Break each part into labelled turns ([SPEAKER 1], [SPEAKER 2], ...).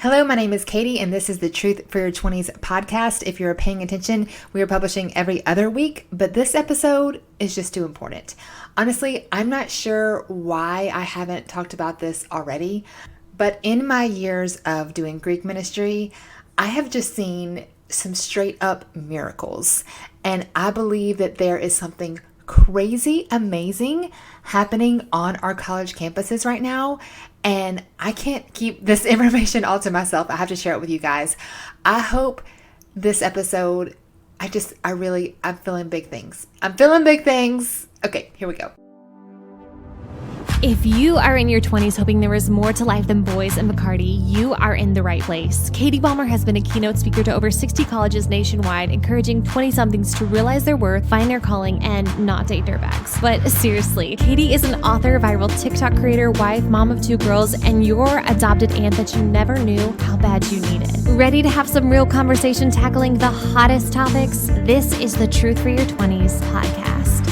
[SPEAKER 1] Hello, my name is Katie, and this is the Truth for Your 20s podcast. If you're paying attention, we are publishing every other week, but this episode is just too important. Honestly, I'm not sure why I haven't talked about this already, but in my years of doing Greek ministry, I have just seen some straight up miracles, and I believe that there is something crazy amazing happening on our college campuses right now, and I can't keep this information all to myself. I have to share it with you guys. I hope this episode, I'm feeling big things. I'm feeling big things. Okay, here we go.
[SPEAKER 2] If you are in your 20s hoping there is more to life than boys and Bacardi, you are in the right place. Katie Balmer has been a keynote speaker to over 60 colleges nationwide, encouraging 20-somethings to realize their worth, find their calling, and not date dirtbags. But seriously, Katie is an author, viral TikTok creator, wife, mom of 2 girls, and your adopted aunt that you never knew how bad you needed. Ready to have some real conversation tackling the hottest topics? This is the Truth for Your 20s podcast.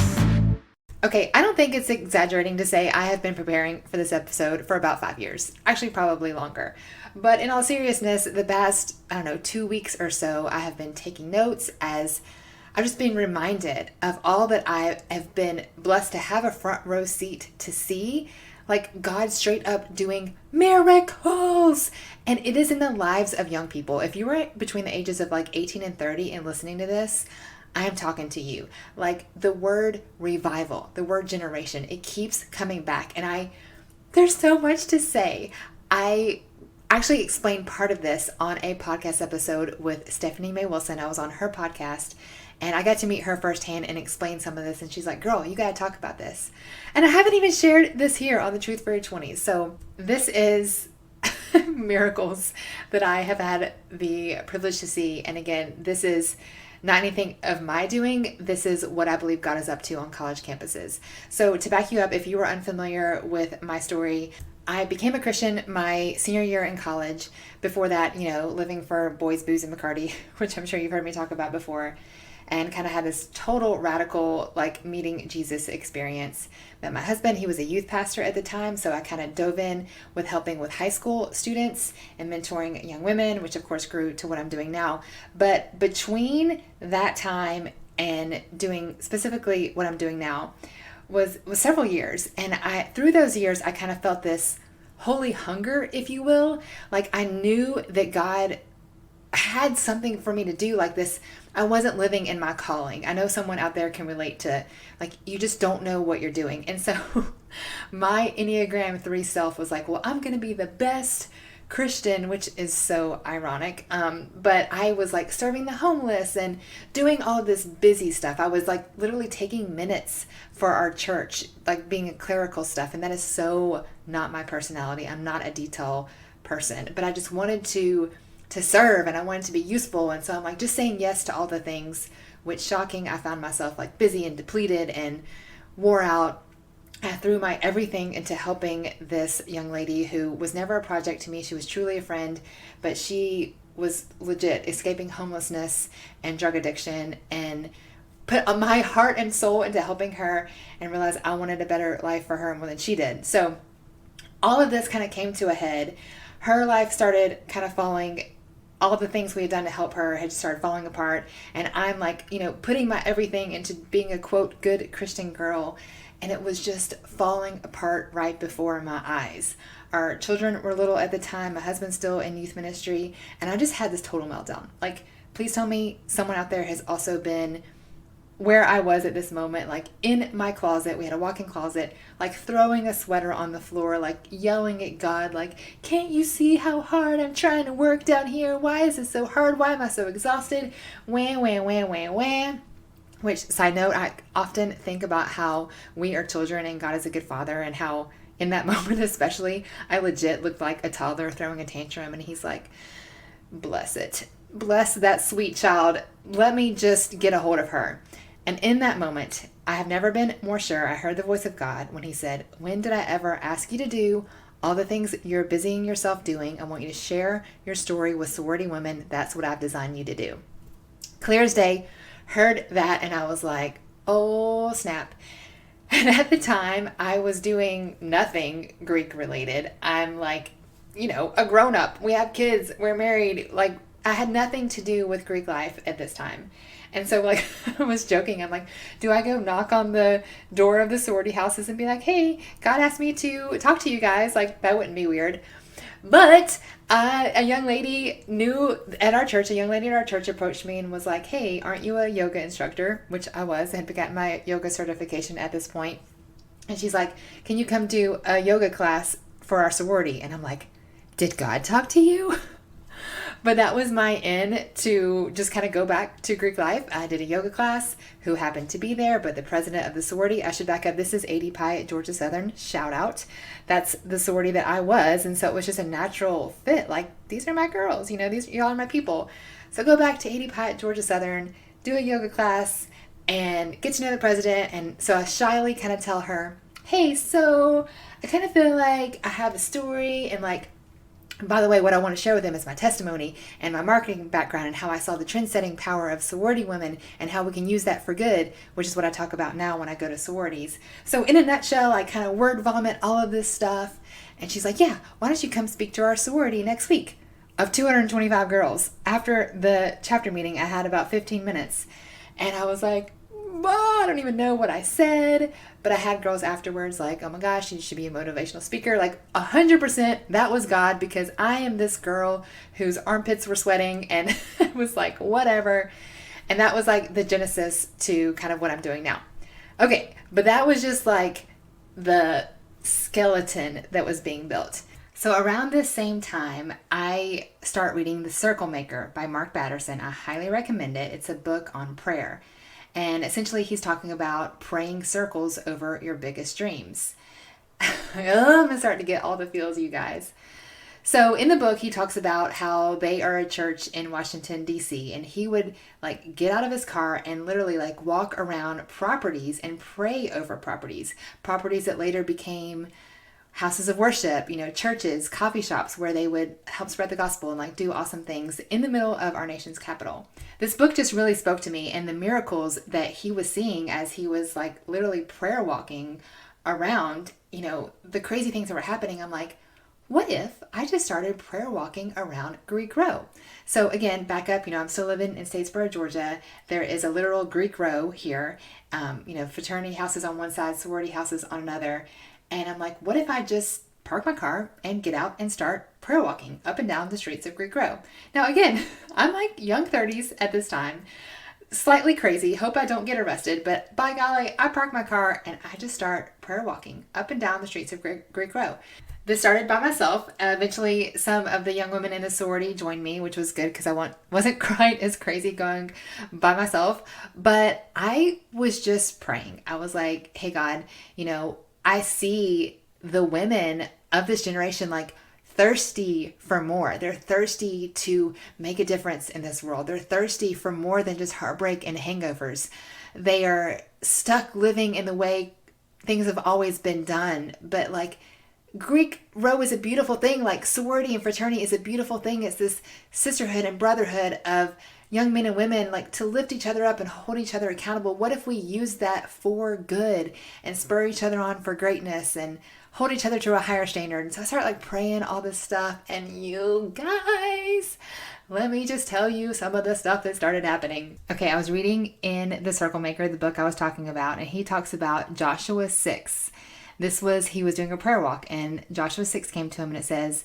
[SPEAKER 1] Okay, I don't think it's exaggerating to say I have been preparing for this episode for about 5 years. Actually, probably longer. But in all seriousness, the past, 2 weeks or so, I have been taking notes as I've just been reminded of all that I have been blessed to have a front row seat to see, like God straight up doing miracles. And it is in the lives of young people. If you were between the ages of like 18 and 30 and listening to this, I am talking to you. Like the word revival, the word generation, it keeps coming back. And there's so much to say. I actually explained part of this on a podcast episode with Stephanie Mae Wilson. I was on her podcast and I got to meet her firsthand and explain some of this. And she's like, girl, you got to talk about this. And I haven't even shared this here on the Truth for Your 20s. So this is miracles that I have had the privilege to see. And again, this is not anything of my doing. This is what I believe God is up to on college campuses. So to back you up, if you are unfamiliar with my story, I became a Christian my senior year in college. Before that, living for boys, booze, and Bacardi, which I'm sure you've heard me talk about before, and kind of had this total radical, meeting Jesus experience. Met my husband, he was a youth pastor at the time, so I kind of dove in with helping with high school students and mentoring young women, which of course grew to what I'm doing now. But between that time and doing specifically what I'm doing now was several years. And through those years, I kind of felt this holy hunger, if you will. Like I knew that God had something for me to do like this. I wasn't living in my calling. I know someone out there can relate to, you just don't know what you're doing. And so my Enneagram 3 self was like, well, I'm going to be the best Christian, which is so ironic. But I was serving the homeless and doing all of this busy stuff. I was literally taking minutes for our church, being a clerical stuff. And that is so not my personality. I'm not a detail person, but I just wanted to serve and I wanted to be useful. And so I'm just saying yes to all the things, which shocking, I found myself busy and depleted and wore out. I threw my everything into helping this young lady who was never a project to me. She was truly a friend, but she was legit escaping homelessness and drug addiction, and put my heart and soul into helping her and realized I wanted a better life for her more than she did. So all of this kind of came to a head. Her life started kind of falling. All the things we had done to help her had started falling apart. And I'm putting my everything into being a quote, good Christian girl. And it was just falling apart right before my eyes. Our children were little at the time. My husband's still in youth ministry. And I just had this total meltdown. Please tell me someone out there has also been where I was at this moment, in my closet. We had a walk-in closet, throwing a sweater on the floor, yelling at God, can't you see how hard I'm trying to work down here? Why is it so hard? Why am I so exhausted? Wham, wham, wham, wham, wham. Which, side note, I often think about how we are children and God is a good father, and how in that moment especially, I legit looked like a toddler throwing a tantrum, and he's like, bless it. Bless that sweet child. Let me just get a hold of her. And in that moment, I have never been more sure I heard the voice of God when he said, when did I ever ask you to do all the things you're busying yourself doing? I want you to share your story with sorority women. That's what I've designed you to do. Clear as day, heard that, and I was like, oh, snap. And at the time, I was doing nothing Greek related. I'm a grown up. We have kids. We're married. Like, I had nothing to do with Greek life at this time. And so, like, I was joking. I'm like, do I go knock on the door of the sorority houses and be like, hey, God asked me to talk to you guys? Like, that wouldn't be weird. But a young lady a young lady at our church approached me and was like, hey, aren't you a yoga instructor? Which I was. I had gotten my yoga certification at this point. And she's like, can you come do a yoga class for our sorority? And I'm like, did God talk to you? But that was my in to just kind of go back to Greek life. I did a yoga class, who happened to be there, but the president of the sorority, I should back up, this is AD Pi at Georgia Southern, shout out. That's the sorority that I was, and so it was just a natural fit. Like, these are my girls, y'all are my people. So go back to AD Pi at Georgia Southern, do a yoga class, and get to know the president. And so I shyly kind of tell her, hey, so I kind of feel like I have a story, and like, by the way, what I want to share with them is my testimony and my marketing background and how I saw the trend-setting power of sorority women and how we can use that for good, which is what I talk about now when I go to sororities. So in a nutshell, I kind of word vomit all of this stuff. And she's like, yeah, why don't you come speak to our sorority next week? Of 225 girls. After the chapter meeting, I had about 15 minutes. And I was like, I don't even know what I said, but I had girls afterwards like, oh my gosh, you should be a motivational speaker. Like 100% that was God, because I am this girl whose armpits were sweating and it was like, whatever. And that was like the genesis to kind of what I'm doing now. Okay, but that was just like the skeleton that was being built. So around this same time, I start reading The Circle Maker by Mark Batterson. I highly recommend it. It's a book on prayer. And essentially, he's talking about praying circles over your biggest dreams. I'm starting to get all the feels, you guys. So in the book, he talks about how they are a church in Washington, D.C. And he would like get out of his car and literally like walk around properties and pray over properties. Properties that later became houses of worship, churches, coffee shops, where they would help spread the gospel and like do awesome things in the middle of our nation's capital. This book just really spoke to me, and the miracles that he was seeing as he was like literally prayer walking around, the crazy things that were happening. I'm like, what if I just started prayer walking around Greek Row? So again, back up, I'm still living in Statesboro, Georgia. There is a literal Greek Row here, fraternity houses on one side, sorority houses on another. And I'm like, what if I just park my car and get out and start prayer walking up and down the streets of Greek Row? Now, again, I'm like young 30s at this time, slightly crazy. Hope I don't get arrested, but by golly, I park my car and I just start prayer walking up and down the streets of Greek Row. This started by myself. Eventually, some of the young women in the sorority joined me, which was good because I wasn't quite as crazy going by myself. But I was just praying. I was like, hey, God, I see the women of this generation like thirsty for more. They're thirsty to make a difference in this world. They're thirsty for more than just heartbreak and hangovers. They are stuck living in the way things have always been done. But like Greek Row is a beautiful thing. Like sorority and fraternity is a beautiful thing. It's this sisterhood and brotherhood of young men and women, like to lift each other up and hold each other accountable. What if we use that for good and spur each other on for greatness and hold each other to a higher standard? And so I start like praying all this stuff, and you guys, let me just tell you some of the stuff that started happening. Okay, I was reading in The Circle Maker, the book I was talking about, and he talks about Joshua 6. He was doing a prayer walk, and Joshua 6 came to him, and it says,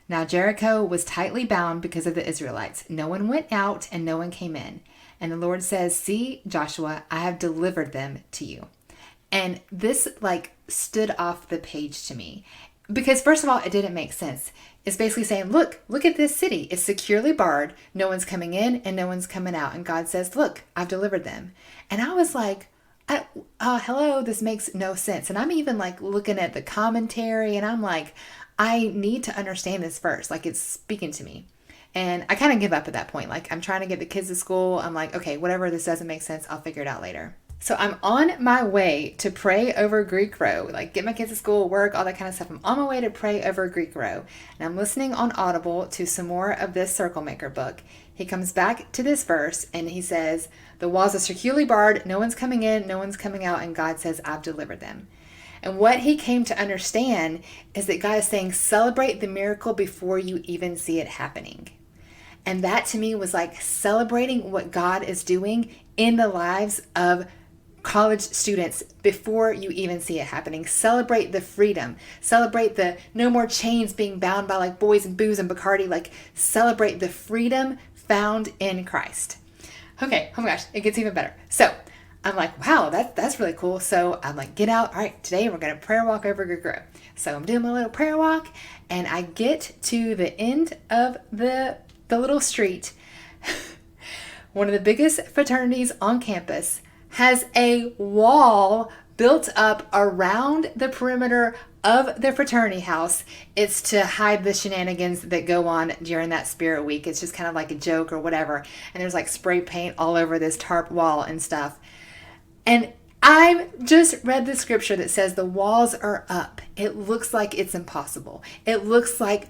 [SPEAKER 1] now Jericho was tightly bound because of the Israelites. No one went out and no one came in. And the Lord says, see, Joshua, I have delivered them to you. And this like stood off the page to me. Because first of all, it didn't make sense. It's basically saying, look at this city. It's securely barred. No one's coming in and no one's coming out. And God says, look, I've delivered them. And I was like, hello, this makes no sense. And I'm even like looking at the commentary and I'm like, I need to understand this first. Like it's speaking to me. And I kind of give up at that point. Like I'm trying to get the kids to school. I'm like, okay, whatever, this doesn't make sense. I'll figure it out later. So I'm on my way to pray over Greek Row, like get my kids to school, work, all that kind of stuff. I'm on my way to pray over Greek Row. And I'm listening on Audible to some more of this Circle Maker book. He comes back to this verse and he says, the walls are securely barred. No one's coming in, no one's coming out. And God says, I've delivered them. And what he came to understand is that God is saying, celebrate the miracle before you even see it happening. And that to me was like celebrating what God is doing in the lives of college students before you even see it happening. Celebrate the freedom. Celebrate the no more chains being bound by like boys and booze and Bacardi. Like celebrate the freedom found in Christ. Okay, oh my gosh, it gets even better. So I'm like, wow, that's really cool. So I'm like, get out. All right, today we're going to prayer walk over Greek Road. So I'm doing my little prayer walk and I get to the end of the little street. One of the biggest fraternities on campus has a wall built up around the perimeter of the fraternity house. It's to hide the shenanigans that go on during that spirit week. It's just kind of like a joke or whatever. And there's like spray paint all over this tarp wall and stuff. And I've just read the scripture that says the walls are up. It looks like it's impossible. It looks like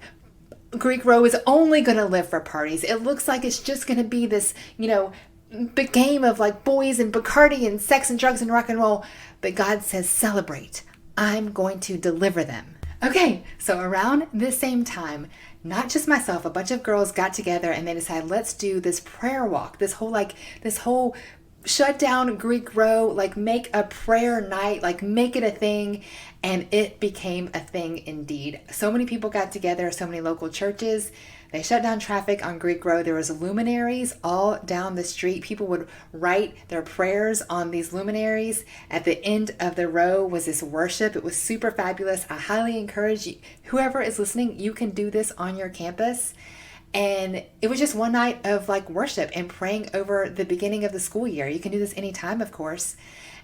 [SPEAKER 1] Greek Row is only going to live for parties. It looks like it's just going to be this, big game of like boys and Bacardi and sex and drugs and rock and roll. But God says, celebrate. I'm going to deliver them. Okay, so around this same time, not just myself, a bunch of girls got together and they decided, let's do this prayer walk, this whole shut down Greek Row, like make a prayer night, like make it a thing. And it became a thing indeed. So many people got together, so many local churches. They shut down traffic on Greek Road. There was luminaries all down the street. People would write their prayers on these luminaries. At the end of the row was this worship. It was super fabulous. I highly encourage you, whoever is listening, you can do this on your campus. And it was just one night of like worship and praying over the beginning of the school year. You can do this anytime, of course.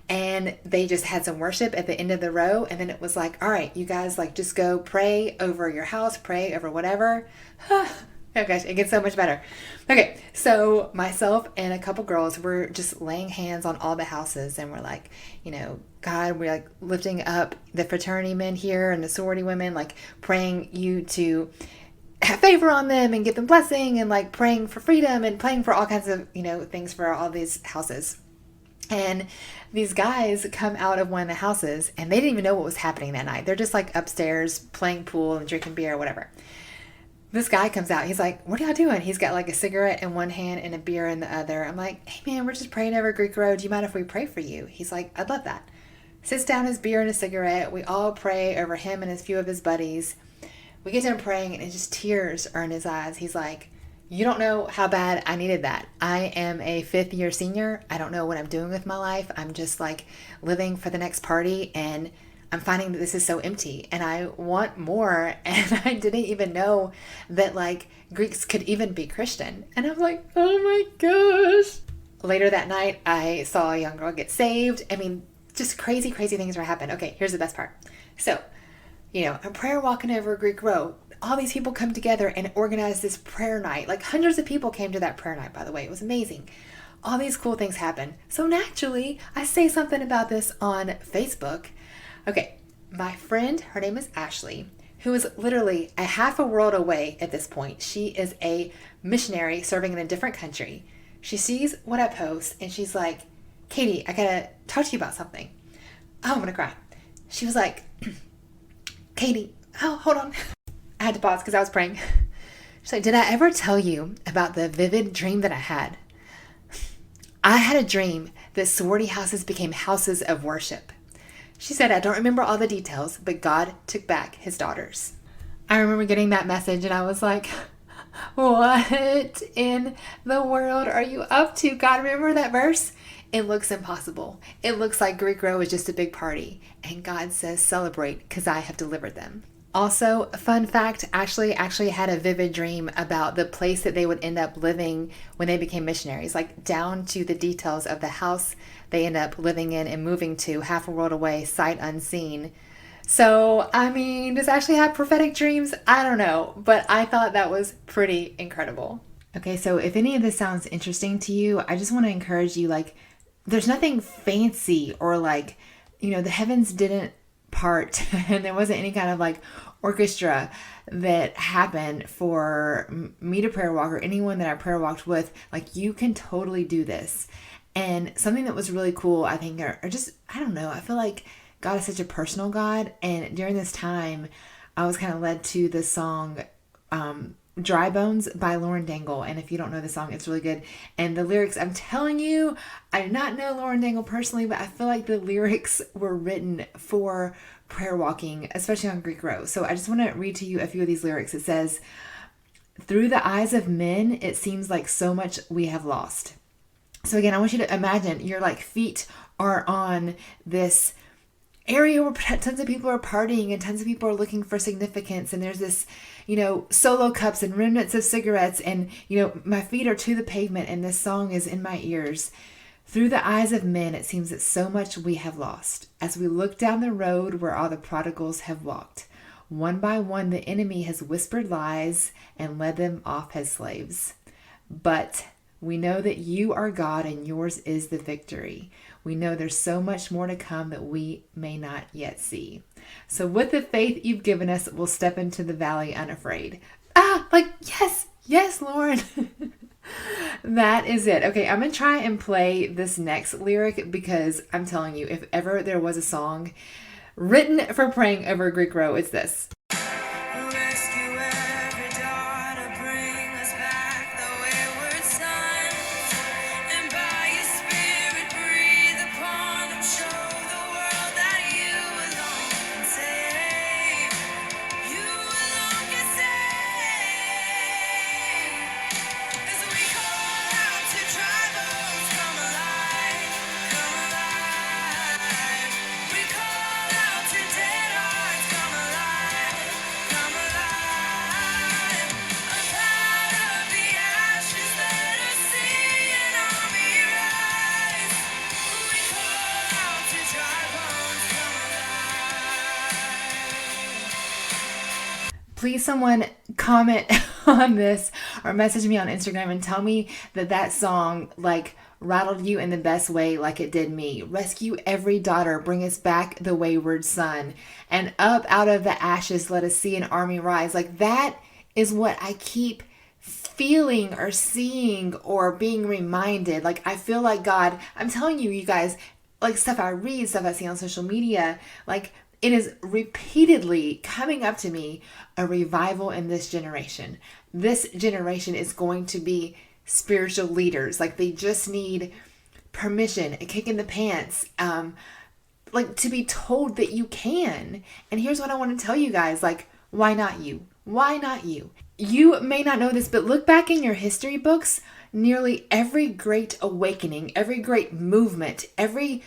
[SPEAKER 1] And they just had some worship at the end of the row. And then it was like, all right, you guys like just go pray over your house, pray over whatever. Oh gosh, it gets so much better. Okay, so myself and a couple girls were just laying hands on all the houses. And we're like, God, we're like lifting up the fraternity men here and the sorority women, like praying you to have favor on them and give them blessing and like praying for freedom and praying for all kinds of, things for all these houses. And these guys come out of one of the houses and they didn't even know what was happening that night. They're just like upstairs playing pool and drinking beer or whatever. This guy comes out. He's like, what are y'all doing? He's got like a cigarette in one hand and a beer in the other. I'm like, hey man, we're just praying over Greek Road. Do you mind if we pray for you? He's like, I'd love that. Sits down his beer and a cigarette. We all pray over him and a few of his buddies. We get to him praying and just tears are in his eyes. He's like, you don't know how bad I needed that. I am a 5th year senior. I don't know what I'm doing with my life. I'm just like living for the next party and I'm finding that this is so empty and I want more. And I didn't even know that like Greeks could even be Christian. And I'm like, oh my gosh. Later that night, I saw a young girl get saved. I mean, just crazy, crazy things were happening. Okay, here's the best part. So, I'm prayer walking over Greek Row. All these people come together and organize this prayer night. Like hundreds of people came to that prayer night, by the way. It was amazing. All these cool things happen. So naturally, I say something about this on Facebook. Okay, my friend, her name is Ashley, who is literally a half a world away at this point. She is a missionary serving in a different country. She sees what I post and she's like, Katie, I gotta talk to you about something. Oh, I'm gonna cry. She was like, Katie, oh, hold on. I had to pause because I was praying. She's like, did I ever tell you about the vivid dream that I had? I had a dream that sorority houses became houses of worship. She said, I don't remember all the details, but God took back his daughters. I remember getting that message and I was like, what in the world are you up to? God, remember that verse? It looks impossible. It looks like Greek Row is just a big party. And God says, celebrate because I have delivered them. Also, fun fact, Ashley actually had a vivid dream about the place that they would end up living when they became missionaries, like down to the details of the house they end up living in and moving to half a world away, sight unseen. So, I mean, does Ashley have prophetic dreams? I don't know, but I thought that was pretty incredible. Okay, so if any of this sounds interesting to you, I just want to encourage you, like, there's nothing fancy or like, the heavens didn't part and there wasn't any kind of like orchestra that happened for me to prayer walk or anyone that I prayer walked with. Like, you can totally do this. And something that was really cool, I think, or just, I don't know, I feel like God is such a personal God. And during this time, I was kind of led to the song Dry Bones by Lauren Daigle. And if you don't know the song, it's really good. And the lyrics, I'm telling you, I do not know Lauren Daigle personally, but I feel like the lyrics were written for prayer walking, especially on Greek Row. So I just want to read to you a few of these lyrics. It says, through the eyes of men, it seems like so much we have lost. So again, I want you to imagine your like feet are on this area where tons of people are partying and tons of people are looking for significance. And there's this, solo cups and remnants of cigarettes. And, my feet are to the pavement and this song is in my ears. Through the eyes of men, it seems that so much we have lost. As we look down the road where all the prodigals have walked, one by one, the enemy has whispered lies and led them off as slaves. But we know that you are God and yours is the victory. We know there's so much more to come that we may not yet see. So with the faith you've given us, we'll step into the valley unafraid. Yes, Lauren. That is it. Okay, I'm going to try and play this next lyric because I'm telling you, if ever there was a song written for praying over Greek Row, it's this. Please someone comment on this or message me on Instagram and tell me that song rattled you in the best way like it did me. Rescue every daughter, bring us back the wayward son, and up out of the ashes let us see an army rise. That is what I keep feeling or seeing or being reminded. I feel like God, I'm telling you, you guys, stuff I read, stuff I see on social media, it is repeatedly coming up to me, a revival in this generation. This generation is going to be spiritual leaders. They just need permission, a kick in the pants, to be told that you can. And here's what I want to tell you guys, why not you? Why not you? You may not know this, but look back in your history books, nearly every great awakening, every great movement, every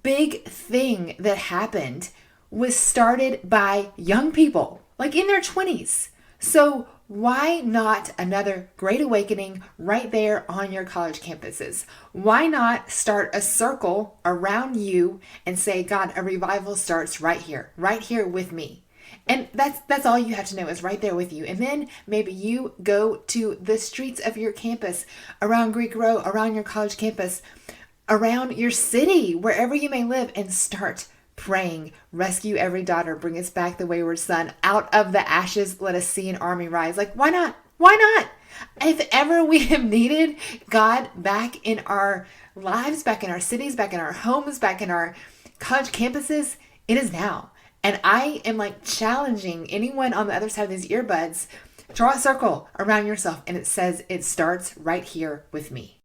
[SPEAKER 1] big thing that happened was started by young people, in their 20s. So why not another great awakening right there on your college campuses? Why not start a circle around you and say, God, a revival starts right here with me. And that's all you have to know is right there with you. And then maybe you go to the streets of your campus, around Greek Row, around your college campus, around your city, wherever you may live, and start praying, rescue every daughter, bring us back the wayward son, out of the ashes let us see an army rise. Why not? Why not? If ever we have needed God back in our lives, back in our cities, back in our homes, back in our college campuses, it is now. And I am challenging anyone on the other side of these earbuds, draw a circle around yourself, and it says it starts right here with me.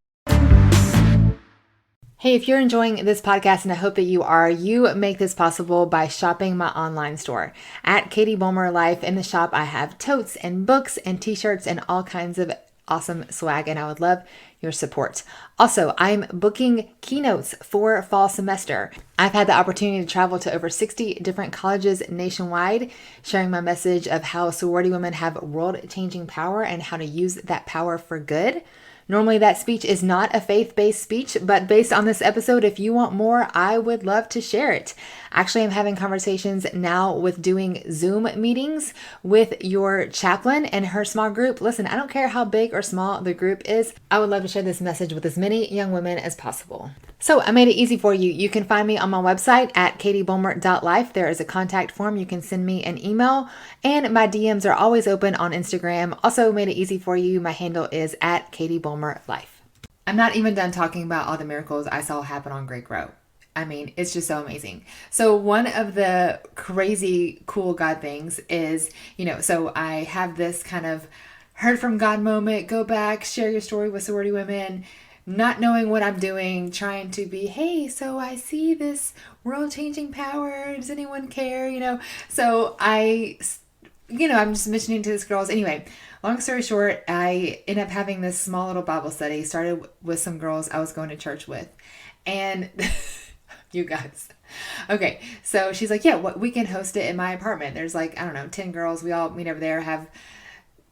[SPEAKER 1] Hey, if you're enjoying this podcast, and I hope that you are, you make this possible by shopping my online store at Katie Bulmer Life. In the shop, I have totes and books and t-shirts and all kinds of awesome swag, and I would love your support. Also, I'm booking keynotes for fall semester. I've had the opportunity to travel to over 60 different colleges nationwide, sharing my message of how sorority women have world-changing power and how to use that power for good. Normally that speech is not a faith-based speech, but based on this episode, if you want more, I would love to share it. Actually, I'm having conversations now with doing Zoom meetings with your chaplain and her small group. Listen, I don't care how big or small the group is. I would love to share this message with as many young women as possible. So I made it easy for you. You can find me on my website at katiebulmer.life. There is a contact form. You can send me an email, and my DMs are always open on Instagram. Also made it easy for you. My handle is at katiebulmerlife. I'm not even done talking about all the miracles I saw happen on Greek Row. I mean, it's just so amazing. So one of the crazy cool God things is, so I have this kind of heard from God moment, go back, share your story with sorority women, not knowing what I'm doing, trying to be, hey, so I see this world changing power. Does anyone care? So I'm just mentioning to these girls. Anyway, long story short, I ended up having this small little Bible study, started with some girls I was going to church with. And you guys. Okay, so she's like, yeah, we can host it in my apartment. There's 10 girls. We all meet over there, have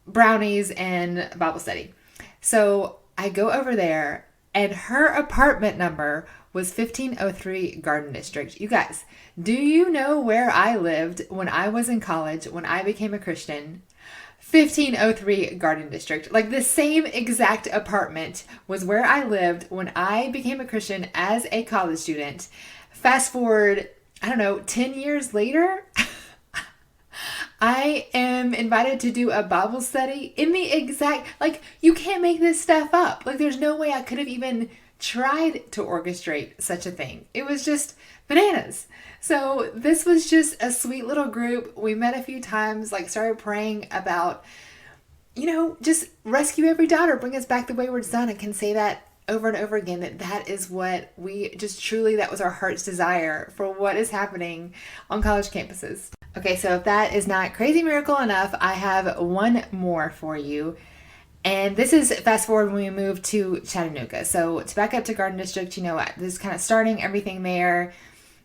[SPEAKER 1] brownies and Bible study. So I go over there, and her apartment number was 1503 Garden District. You guys, do you know where I lived when I was in college, when I became a Christian? 1503 Garden District. Like, the same exact apartment was where I lived when I became a Christian as a college student. Fast forward, 10 years later, I am invited to do a Bible study in the exact, you can't make this stuff up. There's no way I could have even tried to orchestrate such a thing. It was just bananas. So this was just a sweet little group. We met a few times, started praying about, just rescue every daughter, bring us back the wayward son. I can say that over and over again, that is what we just truly, that was our heart's desire for what is happening on college campuses. Okay, so if that is not crazy miracle enough, I have one more for you. And this is fast forward when we moved to Chattanooga. So to back up to Garden District, this is kind of starting everything there.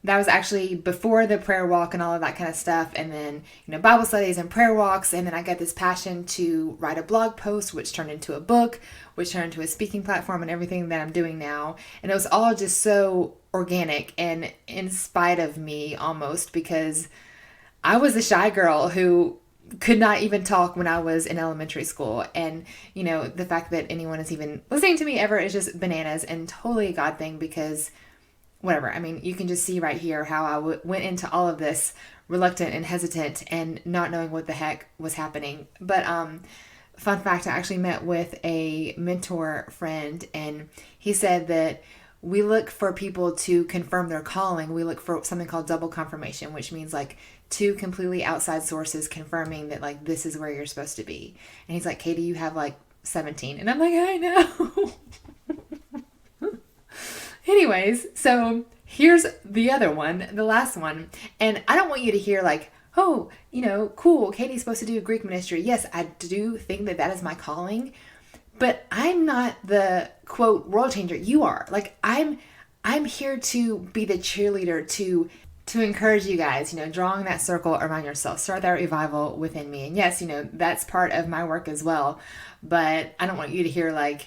[SPEAKER 1] That was actually before the prayer walk and all of that kind of stuff. And then, Bible studies and prayer walks. And then I got this passion to write a blog post, which turned into a book, which turned into a speaking platform and everything that I'm doing now. And it was all just so organic and in spite of me almost, because I was a shy girl who could not even talk when I was in elementary school. And, the fact that anyone is even listening to me ever is just bananas and totally a God thing, because whatever. I mean, you can just see right here how I went into all of this reluctant and hesitant and not knowing what the heck was happening. But fun fact, I actually met with a mentor friend, and he said that we look for people to confirm their calling. We look for something called double confirmation, which means two completely outside sources confirming that this is where you're supposed to be. And he's like, Katie, you have 17. And I'm like, I know. Anyways, so here's the other one, the last one. And I don't want you to hear oh, cool, Katie's supposed to do Greek ministry. Yes, I do think that is my calling, but I'm not the quote world changer. You are. I'm here to be the cheerleader, to encourage you guys, drawing that circle around yourself, start that revival within me. And yes, that's part of my work as well. But I don't want you to hear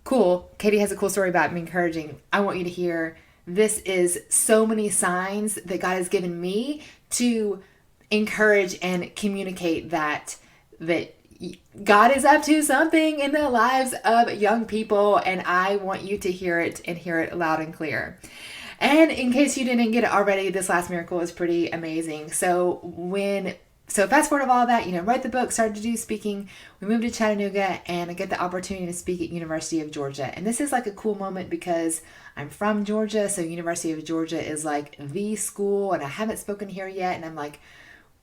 [SPEAKER 1] cool, Katie has a cool story about me encouraging. I want you to hear, this is so many signs that God has given me to encourage and communicate that God is up to something in the lives of young people, and I want you to hear it and hear it loud and clear. And in case you didn't get it already, this last miracle is pretty amazing. So fast forward of all that, write the book, started to do speaking. We moved to Chattanooga, and I get the opportunity to speak at University of Georgia. And this is a cool moment because I'm from Georgia. So University of Georgia is the school, and I haven't spoken here yet. And I'm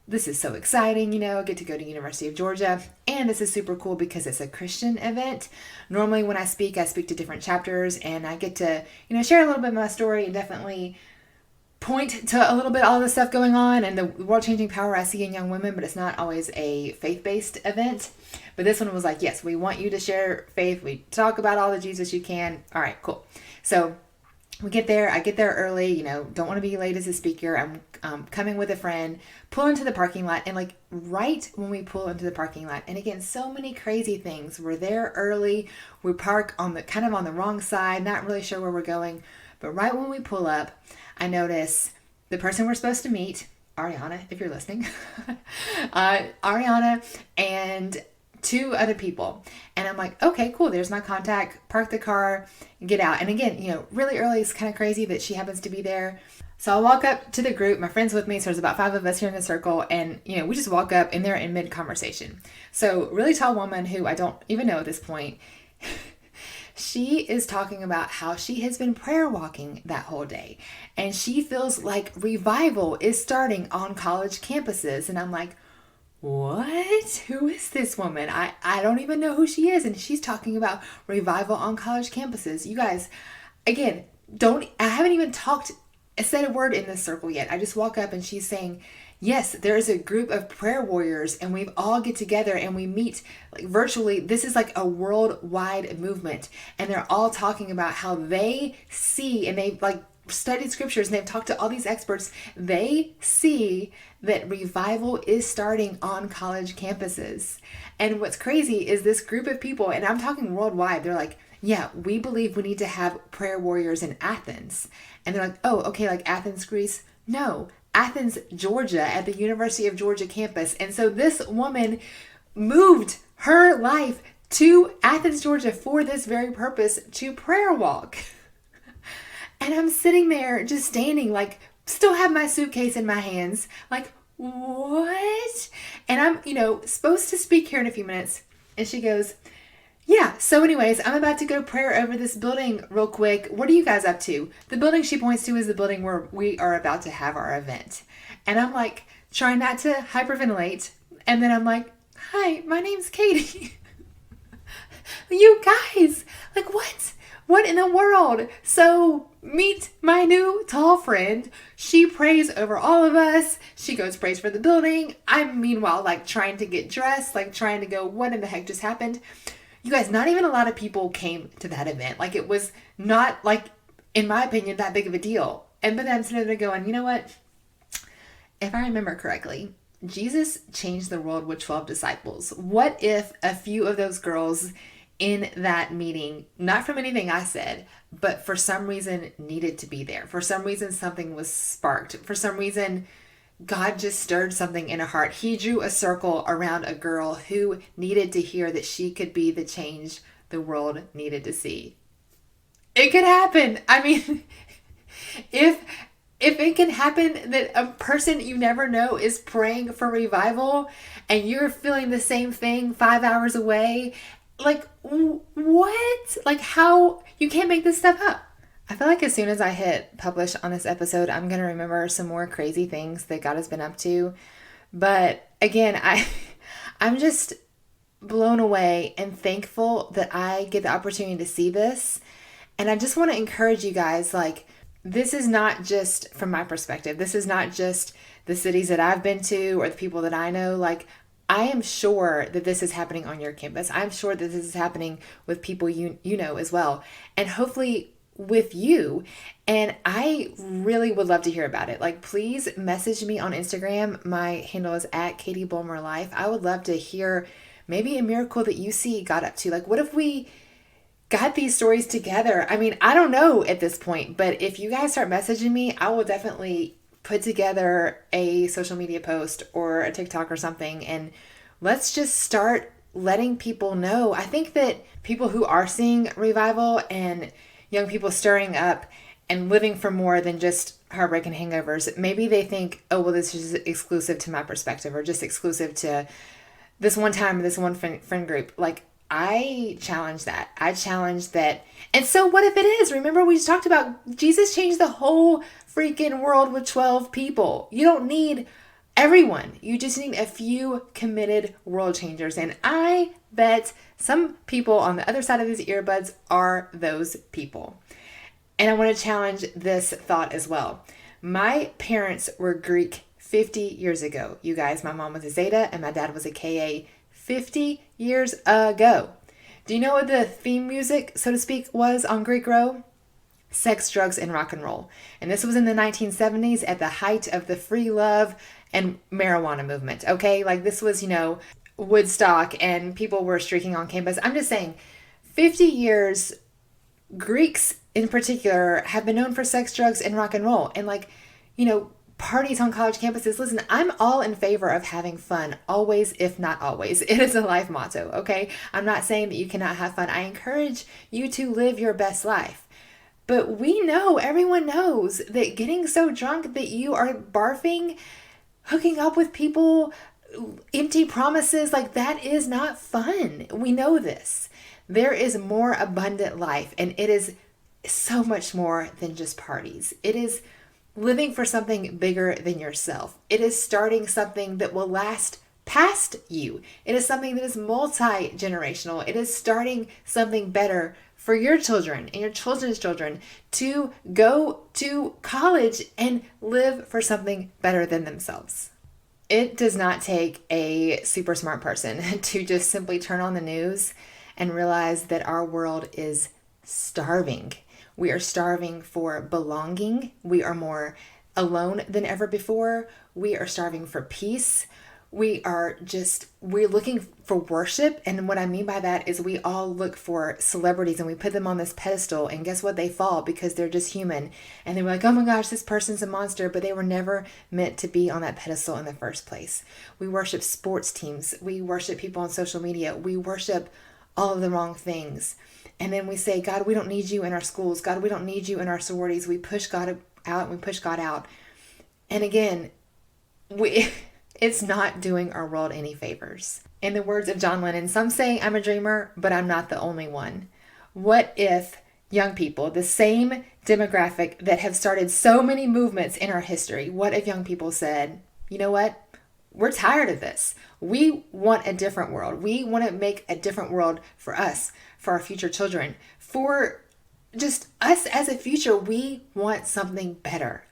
[SPEAKER 1] this is so exciting, I get to go to University of Georgia. And this is super cool because it's a Christian event. Normally when I speak to different chapters, and I get to, share a little bit of my story and definitely point to a little bit all the stuff going on and the world-changing power I see in young women, but it's not always a faith-based event. But this one was yes, we want you to share faith. We talk about all the Jesus you can. All right, cool. So we get there. I get there early, don't want to be late as a speaker. I'm coming with a friend, pull into the parking lot, and right when we pull into the parking lot, and again, so many crazy things. We're there early. We park on the wrong side, not really sure where we're going. But right when we pull up, I notice the person we're supposed to meet, Ariana, if you're listening, Ariana and two other people. And I'm like, okay, cool. There's my contact. Park the car, get out. And again, really early. It's kind of crazy that she happens to be there. So I walk up to the group. My friend's with me. So there's about 5 of us here in the circle. And, we just walk up and they're in mid conversation. So really tall woman who I don't even know at this point. She is talking about how she has been prayer walking that whole day. And she feels like revival is starting on college campuses. And I'm like, what? Who is this woman? I don't even know who she is. And she's talking about revival on college campuses. You guys, again, I haven't even said a word in this circle yet. I just walk up and she's saying, yes, there is a group of prayer warriors and we all get together and we meet like virtually. This is like a worldwide movement. And they're all talking about how they see, and they've like studied scriptures and they've talked to all these experts. They see that revival is starting on college campuses. And what's crazy is this group of people, and I'm talking worldwide, they're like, yeah, we believe we need to have prayer warriors in Athens. And they're like, oh, okay, like Athens, Greece? No, Athens, Georgia, at the University of Georgia campus. And so this woman moved her life to Athens, Georgia for this very purpose, to prayer walk. And I'm sitting there just standing, like, still have my suitcase in my hands, like, what? And I'm, supposed to speak here in a few minutes. And she goes, yeah, so anyways, I'm about to go prayer over this building real quick. What are you guys up to? The building she points to is the building where we are about to have our event. And I'm like, trying not to hyperventilate. And then I'm like, hi, my name's Katie. You guys, like what? What in the world? So meet my new tall friend. She prays over all of us. She goes prays for the building. I'm meanwhile like trying to get dressed, like trying to go, what in the heck just happened? You guys, not even a lot of people came to that event. Like it was not like, in my opinion, that big of a deal. But then I'm sitting there going, you know what? If I remember correctly, Jesus changed the world with 12 disciples. What if a few of those girls in that meeting, not from anything I said, but for some reason needed to be there? For some reason, something was sparked. For some reason, God just stirred something in her heart. He drew a circle around a girl who needed to hear that she could be the change the world needed to see. It could happen. I mean, if it can happen that a person you never know is praying for revival and you're feeling the same thing 5 hours away, like what? Like how? You can't make this stuff up. I feel like as soon as I hit publish on this episode, I'm going to remember some more crazy things that God has been up to. But again, I'm just blown away and thankful that I get the opportunity to see this. And I just want to encourage you guys, like, this is not just from my perspective. This is not just the cities that I've been to or the people that I know. Like, I am sure that this is happening on your campus. I'm sure that this is happening with people you know as well. And hopefully with you. And I really would love to hear about it. Like, please message me on Instagram. My handle is @KatieBulmerLife. I would love to hear maybe a miracle that you see God up to. Like, what if we got these stories together? I mean, I don't know at this point, but if you guys start messaging me, I will definitely put together a social media post or a TikTok or something, and let's just start letting people know. I think that people who are seeing revival and young people stirring up and living for more than just heartbreak and hangovers, maybe they think, oh, well, this is exclusive to my perspective or just exclusive to this one time or this one friend group. Like, I challenge that. I challenge that. And so what if it is? Remember, we just talked about Jesus changed the whole freaking world with 12 people. You don't need everyone. You just need a few committed world changers. And I bet some people on the other side of these earbuds are those people. And I want to challenge this thought as well. My parents were Greek 50 years ago. You guys, my mom was a Zeta and my dad was a Ka 50 years ago. Do you know what the theme music, so to speak, was on Greek Row? Sex, drugs, and rock and roll. And this was in the 1970s at the height of the free love and marijuana movement. Okay, like this was, Woodstock and people were streaking on campus. I'm just saying, 50 years, Greeks in particular have been known for sex, drugs, and rock and roll. And parties on college campuses. Listen, I'm all in favor of having fun, always, if not always. It is a life motto, okay? I'm not saying that you cannot have fun. I encourage you to live your best life. But everyone knows that getting so drunk that you are barfing, hooking up with people, empty promises, like that is not fun. We know this. There is more abundant life, and it is so much more than just parties. It is living for something bigger than yourself. It is starting something that will last past you. It is something that is multi-generational. It is starting something better for your children and your children's children to go to college and live for something better than themselves. It does not take a super smart person to just simply turn on the news and realize that our world is starving. We are starving for belonging. We are more alone than ever before. We are starving for peace. We're looking for worship. And what I mean by that is we all look for celebrities and we put them on this pedestal, and guess what? They fall because they're just human. And they were like, oh my gosh, this person's a monster, but they were never meant to be on that pedestal in the first place. We worship sports teams. We worship people on social media. We worship all of the wrong things. And then we say, God, we don't need you in our schools. God, we don't need you in our sororities. We push God out. We push God out. And again, it's not doing our world any favors. In the words of John Lennon, some say I'm a dreamer, but I'm not the only one. What if young people, the same demographic that have started so many movements in our history, what if young people said, you know what? We're tired of this. We want a different world. We want to make a different world for us, for our future children, for just us as a future. We want something better.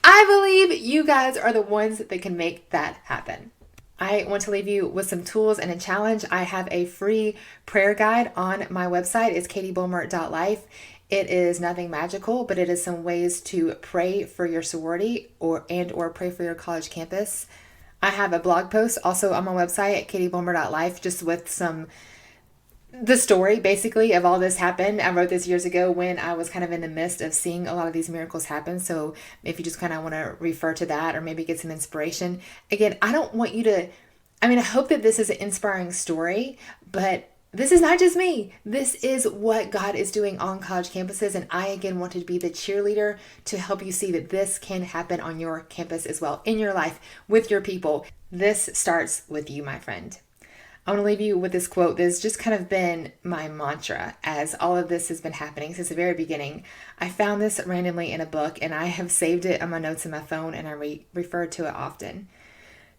[SPEAKER 1] I believe you guys are the ones that can make that happen. I want to leave you with some tools and a challenge. I have a free prayer guide on my website. It's katiebulmer.life. It is nothing magical, but it is some ways to pray for your sorority or pray for your college campus. I have a blog post also on my website at katiebulmer.life, just with the story basically of all this happened. I wrote this years ago when I was kind of in the midst of seeing a lot of these miracles happen. So if you just kind of want to refer to that or maybe get some inspiration. Again, I don't want you to, I hope that this is an inspiring story, but this is not just me. This is what God is doing on college campuses. And I, again, wanted to be the cheerleader to help you see that this can happen on your campus as well, in your life, with your people. This starts with you, my friend. I want to leave you with this quote. This has just kind of been my mantra as all of this has been happening since the very beginning. I found this randomly in a book, and I have saved it on my notes in my phone, and I refer to it often.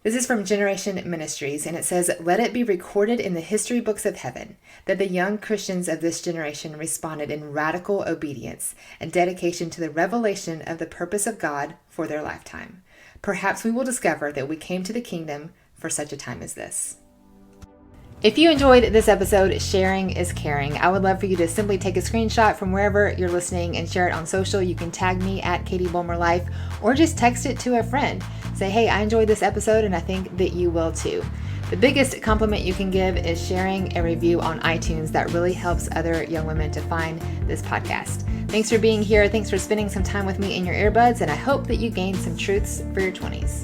[SPEAKER 1] This is from Generation Ministries, and it says, "Let it be recorded in the history books of heaven that the young Christians of this generation responded in radical obedience and dedication to the revelation of the purpose of God for their lifetime. Perhaps we will discover that we came to the kingdom for such a time as this." If you enjoyed this episode, sharing is caring. I would love for you to simply take a screenshot from wherever you're listening and share it on social. You can tag me at katiebulmerlife or just text it to a friend. Say, hey, I enjoyed this episode and I think that you will too. The biggest compliment you can give is sharing a review on iTunes. That really helps other young women to find this podcast. Thanks for being here. Thanks for spending some time with me in your earbuds, and I hope that you gained some truths for your 20s.